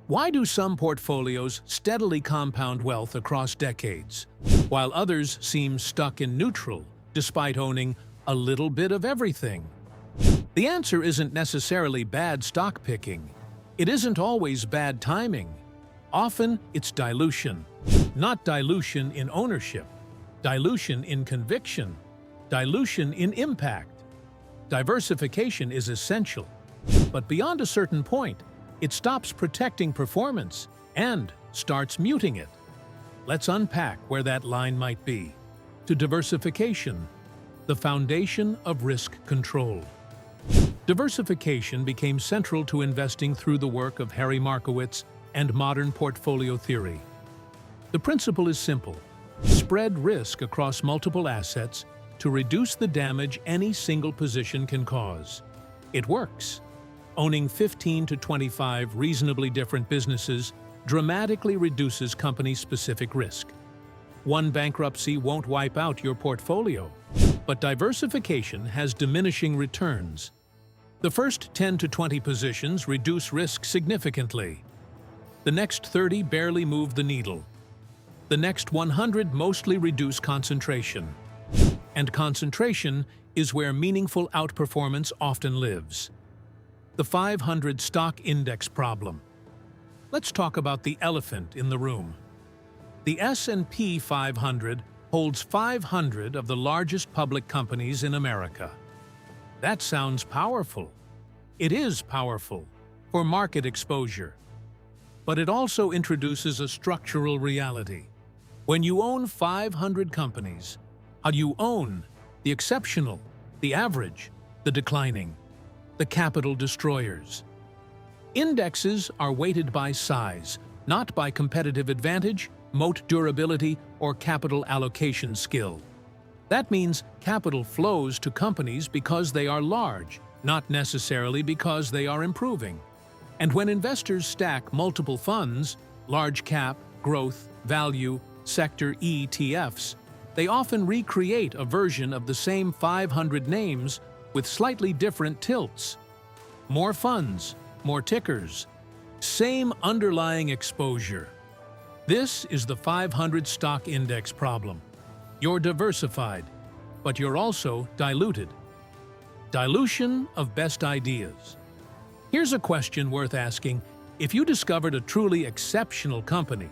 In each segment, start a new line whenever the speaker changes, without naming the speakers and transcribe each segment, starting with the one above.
Why do some portfolios steadily compound wealth across decades, while others seem stuck in neutral, despite owning a little bit of everything? The answer isn't necessarily bad stock picking. It isn't always bad timing. Often, it's dilution. Not dilution in ownership, dilution in conviction, dilution in impact. Diversification is essential, but beyond a certain point, it stops protecting performance and starts muting it. Let's unpack where that line might be. To diversification, the foundation of risk control. Diversification became central to investing through the work of Harry Markowitz and modern portfolio theory. The principle is simple: spread risk across multiple assets to reduce the damage any single position can cause. It works. Owning 15 to 25 reasonably different businesses dramatically reduces company-specific risk. One bankruptcy won't wipe out your portfolio, but diversification has diminishing returns. The first 10 to 20 positions reduce risk significantly. The next 30 barely move the needle. The next 100 mostly reduce concentration. And concentration is where meaningful outperformance often lives. The 500 stock index problem. Let's talk about the elephant in the room. The S&P 500 holds 500 of the largest public companies in America. That sounds powerful. It is powerful for market exposure. But it also introduces a structural reality. When you own 500 companies, how do you own the exceptional, the average, the declining, the capital destroyers? Indexes are weighted by size, not by competitive advantage, moat durability, or capital allocation skill. That means capital flows to companies because they are large, not necessarily because they are improving. And when investors stack multiple funds, large cap, growth, value, sector ETFs, they often recreate a version of the same 500 names with slightly different tilts. More funds, more tickers, same underlying exposure. This is the 500 stock index problem. You're diversified, but you're also diluted. Dilution of best ideas. Here's a question worth asking. If you discovered a truly exceptional company,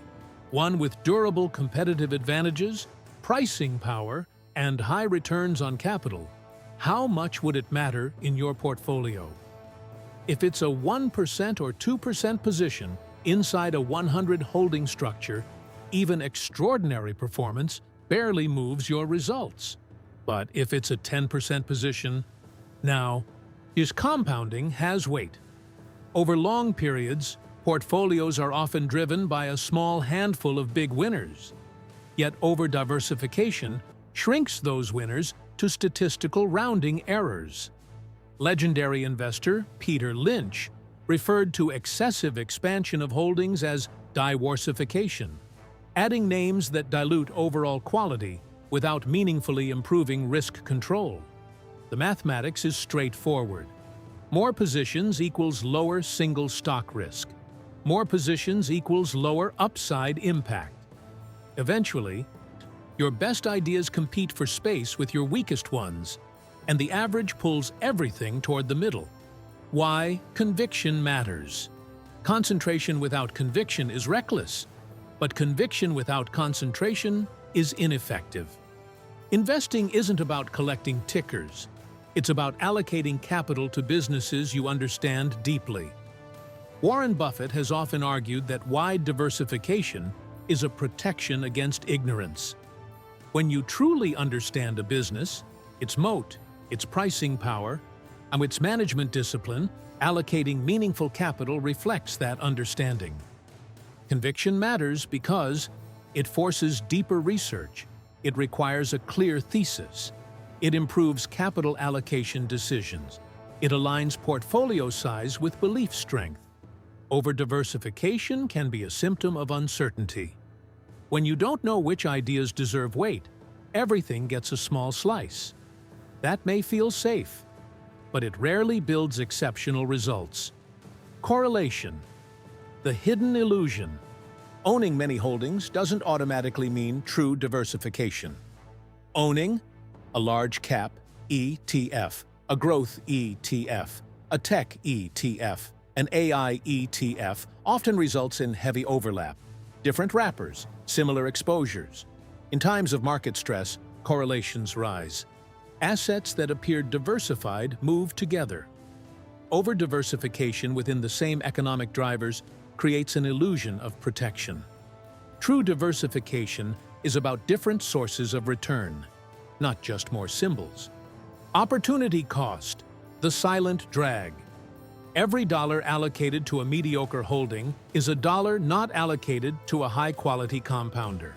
one with durable competitive advantages, pricing power, and high returns on capital, how much would it matter in your portfolio? If it's a 1% or 2% position inside a 100 holding structure, even extraordinary performance barely moves your results. But if it's a 10% position, now, his compounding has weight. Over long periods, portfolios are often driven by a small handful of big winners. Yet over-diversification shrinks those winners to statistical rounding errors. Legendary investor Peter Lynch referred to excessive expansion of holdings as diworsification, adding names that dilute overall quality without meaningfully improving risk control. The mathematics is straightforward. More positions equals lower single stock risk. More positions equals lower upside impact. Eventually, your best ideas compete for space with your weakest ones, and the average pulls everything toward the middle. Why? Conviction matters. Concentration without conviction is reckless, but conviction without concentration is ineffective. Investing isn't about collecting tickers. It's about allocating capital to businesses you understand deeply. Warren Buffett has often argued that wide diversification is a protection against ignorance. When you truly understand a business, its moat, its pricing power, and its management discipline, allocating meaningful capital reflects that understanding. Conviction matters because it forces deeper research. It requires a clear thesis. It improves capital allocation decisions. It aligns portfolio size with belief strength. Over-diversification can be a symptom of uncertainty. When you don't know which ideas deserve weight, everything gets a small slice. That may feel safe, but it rarely builds exceptional results. Correlation. The hidden illusion. Owning many holdings doesn't automatically mean true diversification. Owning a large cap ETF, a growth ETF, a tech ETF, an AI ETF often results in heavy overlap. Different wrappers, similar exposures. In times of market stress, correlations rise. Assets that appeared diversified move together. Over-diversification within the same economic drivers creates an illusion of protection. True diversification is about different sources of return, not just more symbols. Opportunity cost, the silent drag. Every dollar allocated to a mediocre holding is a dollar not allocated to a high-quality compounder.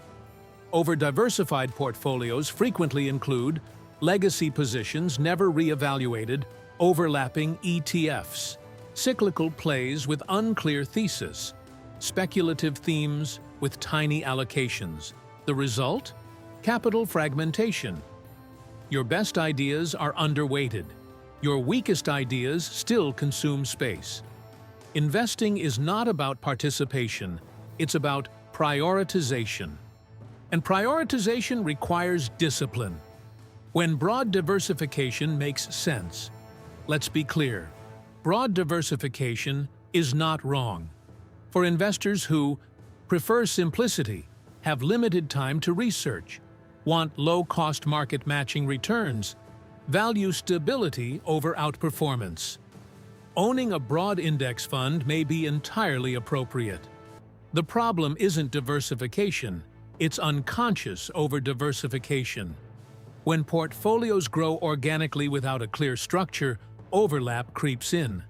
Over-diversified portfolios frequently include legacy positions never re-evaluated, overlapping ETFs, cyclical plays with unclear thesis, speculative themes with tiny allocations. The result? Capital fragmentation. Your best ideas are underweighted. Your weakest ideas still consume space. Investing is not about participation, it's about prioritization. And prioritization requires discipline. When broad diversification makes sense, let's be clear, broad diversification is not wrong. For investors who prefer simplicity, have limited time to research, want low-cost market-matching returns, value stability over outperformance, owning a broad index fund may be entirely appropriate. The problem isn't diversification, it's unconscious over-diversification. When portfolios grow organically without a clear structure, overlap creeps in,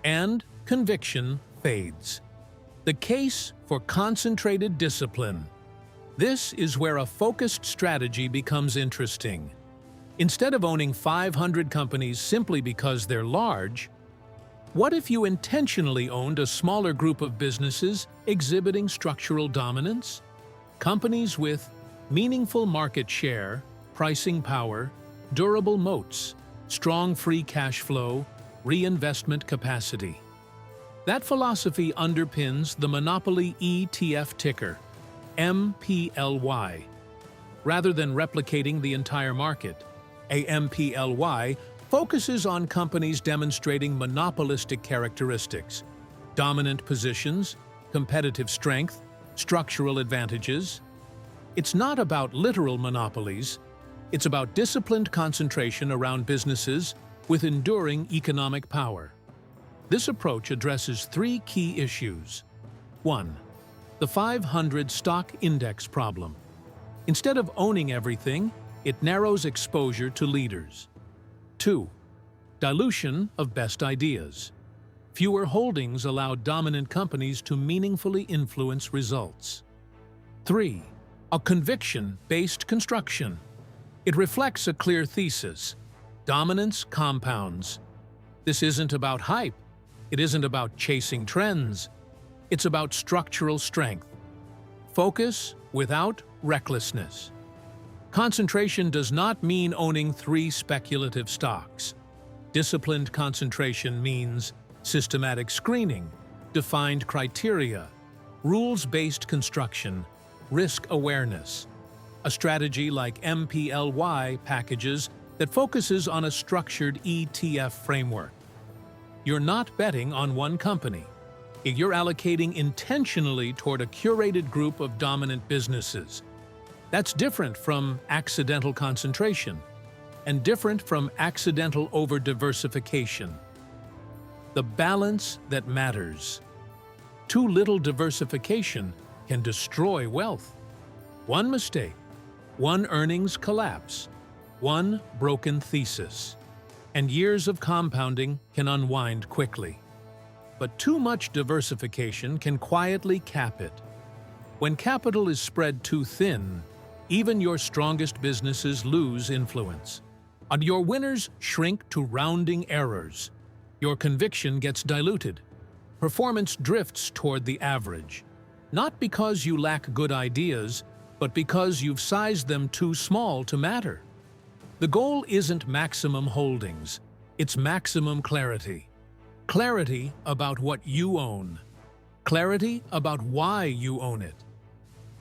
and conviction fades. The case for concentrated discipline. This is where a focused strategy becomes interesting. Instead of owning 500 companies simply because they're large, what if you intentionally owned a smaller group of businesses exhibiting structural dominance? Companies with meaningful market share, pricing power, durable moats, strong free cash flow, reinvestment capacity. That philosophy underpins the monopoly ETF ticker, MPLY. Rather than replicating the entire market, a MPLY focuses on companies demonstrating monopolistic characteristics, dominant positions, competitive strength, structural advantages. It's not about literal monopolies, it's about disciplined concentration around businesses with enduring economic power. This approach addresses three key issues. 1. The 500 stock index problem. Instead of owning everything, it narrows exposure to leaders. 2. Dilution of best ideas. Fewer holdings allow dominant companies to meaningfully influence results. 3. A conviction-based construction. It reflects a clear thesis. Dominance compounds. This isn't about hype. It isn't about chasing trends. It's about structural strength. Focus without recklessness. Concentration does not mean owning 3 speculative stocks. Disciplined concentration means systematic screening, defined criteria, rules-based construction, risk awareness. A strategy like MPLY packages that focuses on a structured ETF framework. You're not betting on one company. You're allocating intentionally toward a curated group of dominant businesses. That's different from accidental concentration, and different from accidental over-diversification. The balance that matters. Too little diversification can destroy wealth. One mistake, one earnings collapse, one broken thesis, and years of compounding can unwind quickly. But too much diversification can quietly cap it. When capital is spread too thin, even your strongest businesses lose influence. And your winners shrink to rounding errors. Your conviction gets diluted. Performance drifts toward the average. Not because you lack good ideas, but because you've sized them too small to matter. The goal isn't maximum holdings, it's maximum clarity. Clarity about what you own. Clarity about why you own it.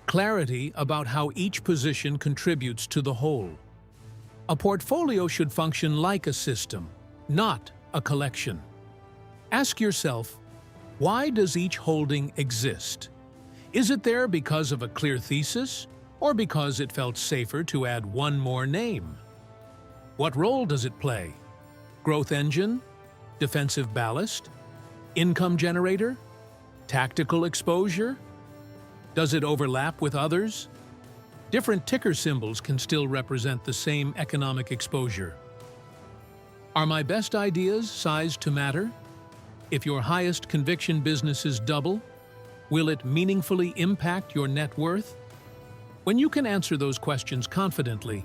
Clarity about how each position contributes to the whole. A portfolio should function like a system, not a collection. Ask yourself, why does each holding exist? Is it there because of a clear thesis, or because it felt safer to add one more name? What role does it play? Growth engine? Defensive ballast? Income generator? Tactical exposure? Does it overlap with others? Different ticker symbols can still represent the same economic exposure. Are my best ideas sized to matter? If your highest conviction businesses double, will it meaningfully impact your net worth? When you can answer those questions confidently,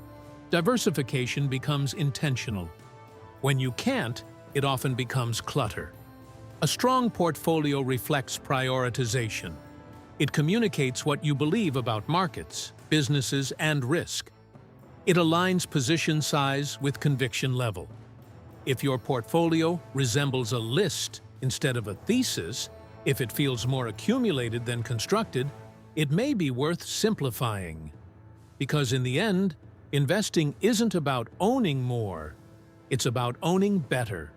diversification becomes intentional. When you can't, it often becomes clutter. A strong portfolio reflects prioritization. It communicates what you believe about markets, businesses, and risk. It aligns position size with conviction level. If your portfolio resembles a list instead of a thesis, if it feels more accumulated than constructed, it may be worth simplifying. Because in the end, investing isn't about owning more, it's about owning better,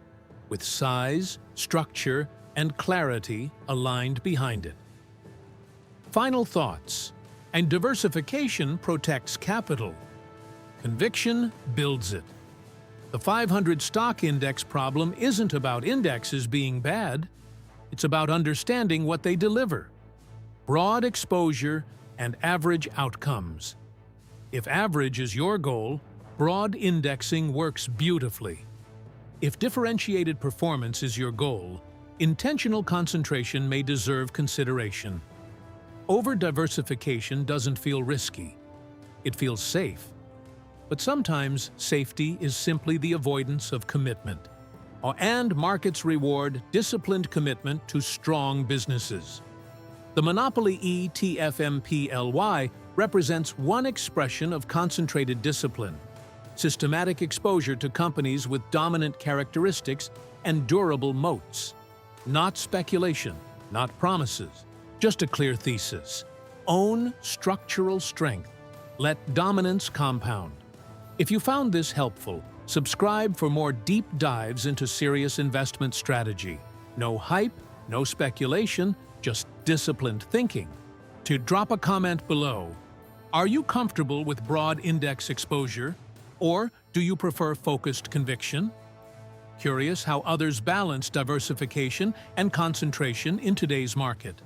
with size, structure, and clarity aligned behind it. Final thoughts. And diversification protects capital. Conviction builds it. The 500 stock index problem isn't about indexes being bad. It's about understanding what they deliver. Broad exposure and average outcomes. If average is your goal, broad indexing works beautifully. If differentiated performance is your goal, intentional concentration may deserve consideration. Over-diversification doesn't feel risky. It feels safe. But sometimes safety is simply the avoidance of commitment. And markets reward disciplined commitment to strong businesses. The Monopoly ETFMPLY represents one expression of concentrated discipline, systematic exposure to companies with dominant characteristics and durable moats. Not speculation, not promises, just a clear thesis. Own structural strength. Let dominance compound. If you found this helpful, subscribe for more deep dives into serious investment strategy. No hype, no speculation, just disciplined thinking. To drop a comment below, are you comfortable with broad index exposure, or do you prefer focused conviction? Curious how others balance diversification and concentration in today's market?